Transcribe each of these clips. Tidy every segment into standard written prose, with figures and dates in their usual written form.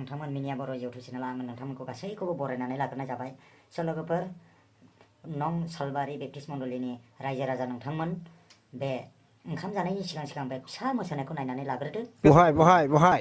नोंथांमोन मिनिया बर' YouTube channel आं नोंथांमोनखौ गासैखौबो बरायनानै लाग्रोनाय जाबाय। स' लोगोफोर नं सालबारि बेप्टिस्ट मण्डलिनि रायजो राजा नोंथांमोन बे ओंखाम जानायनि सिगां बे फिसा मोसानायखौ नायनानै लाग्रोदो। बहाय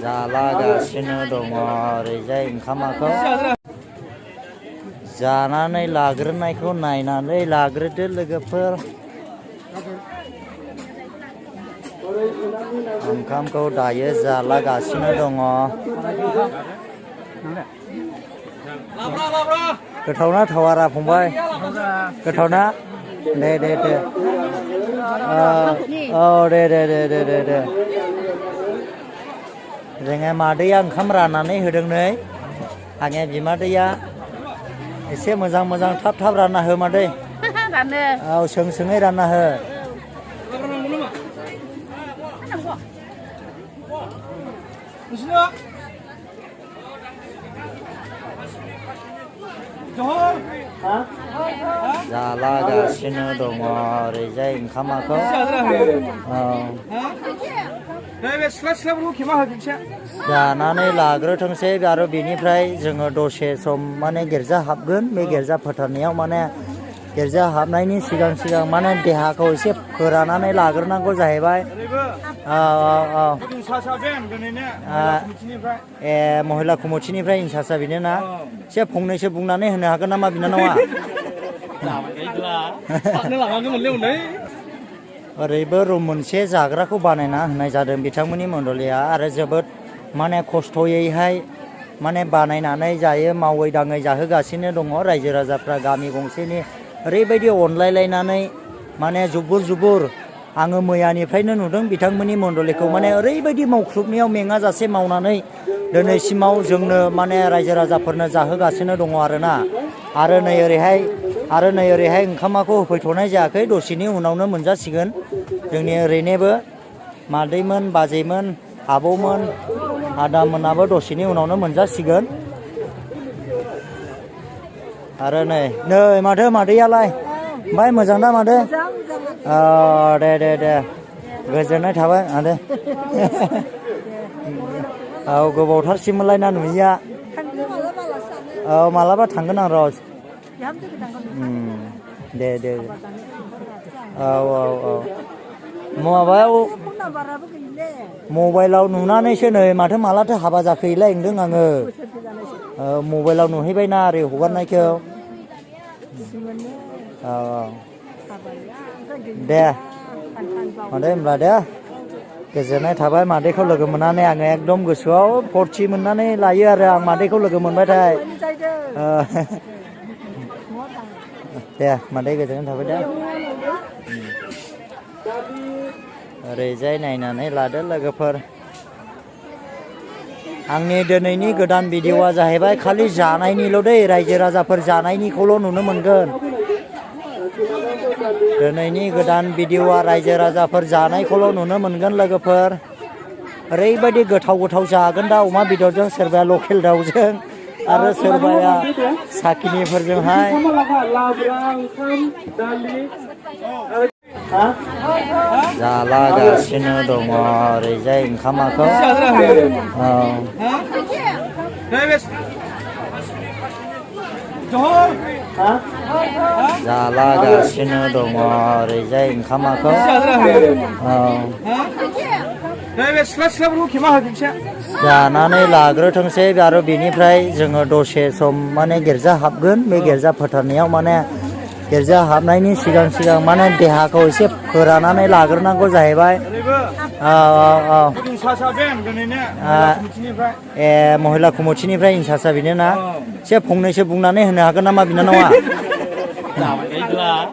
जालागासिनो दङ ओरैजाय ओंखामखौ जानानै लाग्रोनायखौ नायनानै लाग्रोदो लोगोफोर। ओंखामखौ दायो जालागासिनो दङ। गोथावना थावारा फंबाय? गोथावना? दे औ दे जोङो मादैया ओंखाम राननानै होदों नै। आंनि बिमादैया एसे मोजां थाब रानना हो मादै। औ सोङै रानना हो। जालागासिनो दङ ओरैजाय ओंखामखौ। जानानै लाग्रोथोंसै आरो बेनिफ्राय जोङो दसे सम माने गिर्जा हाबगोन। बे गिर्जा फोथारनायाव माने गिर्जा हाबनायनि सिगां माने देहाखौ एसे फोरानानै लाग्रोनांगौ जाहैबाय। महिला कमिटिनिफ्राय इनसार्जआ बेनो ना? एसे फंनैसो बुंनानै होनो हागोन नामा बिनानावा? ओरैबो रुम मोनसे जाग्राखौ बानायना होनाय जादों बिथांमोननि मण्डलिया आरो जोबोद माने खस्थ'यैहाय माने बानायनानै जायो, मावै दाङै जाहोगासिनो दङ। रायजो राजाफ्रा गामि गंसेनि ओरैबायदि अनलायलायनानै माने जुबुर आङो मैयानिफ्रायनो नुदों बिथांमोननि मण्डलिखौ माने ओरैबायदि मावख्रुबनायाव मेङाजासे मावनानै दिनैसिमाव जोंनो माने रायजो राजाफोरनो जाहोगासिनो दङ आरोना। आरो नै ओरैहाय ओंखामखौ होफैथ'नाय जायाखै, दसेनि उनावनो मोनजासिगोन। जोंनि ओरैनोबो मादैमोन, बाजैमोन, आबौमोन, आदामोनाबो दसेनि उनावनो मोनजासिगोन। आरो नै माथो मादैयालाय? ओमफ्राय मोजां ना मादै? दे गोजोननाय थाबाय मादै। औ गोबावथारसिममोनलाय ना नुयिया। औ मालाबा थांगोन आं र'। दे औ माबायाव मबाइलाव नुनानैसो नै माथो मालाथो हाबा जाखो इलाय होनदों आङो। मबाइलाव नुहैबायना ओरै हगारनायखौ। औ दे मादै होनब्ला दे। गोजोननाय थाबाय मादैखौ लोगो मोननानै आङो एकदम गोसोआव फुरथि मोननानै लायो आरो आं मादैखौ लोगो मोनबाथाय। दे मादै गोजोननाय थाबाय दे। ओरैजाय नायनानै लादो लोगोफोर। आंनि दिनैनि गोदान भिडिअ'आ जाहैबाय खालि जानायनिल' दै। रायजो राजाफोर जानायनिखौल' नुनो मोनगोन। दिनैनि गोदान भिडिअ'आ रायजो राजाफोर जानायखौल' नुनो मोनगोन लोगोफोर। ओरैबायदि गोथाव जागोन दा अमा बेदरजों, सोरबाया लकेल दाउजों आरो सोरबाया साखिनिफोरजोंहाय। जालागासिनो दङ ओरैजाय ओंखामखौ। जालागासिनो दङ ओरैजाय ओंखामखौ। जानानै लाग्रोथोंसै आरो बेनिफ्राय जोङो दसे सम माने गिर्जा हाबगोन। बे गिर्जा फोथारनायाव माने गिर्जा हाबनायनि सिगां माने देहाखौ एसे फोरानानै लाग्रोनांगौ जाहैबाय। महिला कमिटिनिफ्राय इनसार्जआ बेनो ना? एसे फंनैसो बुंनानै होनो हागोन नामा बिनानावा?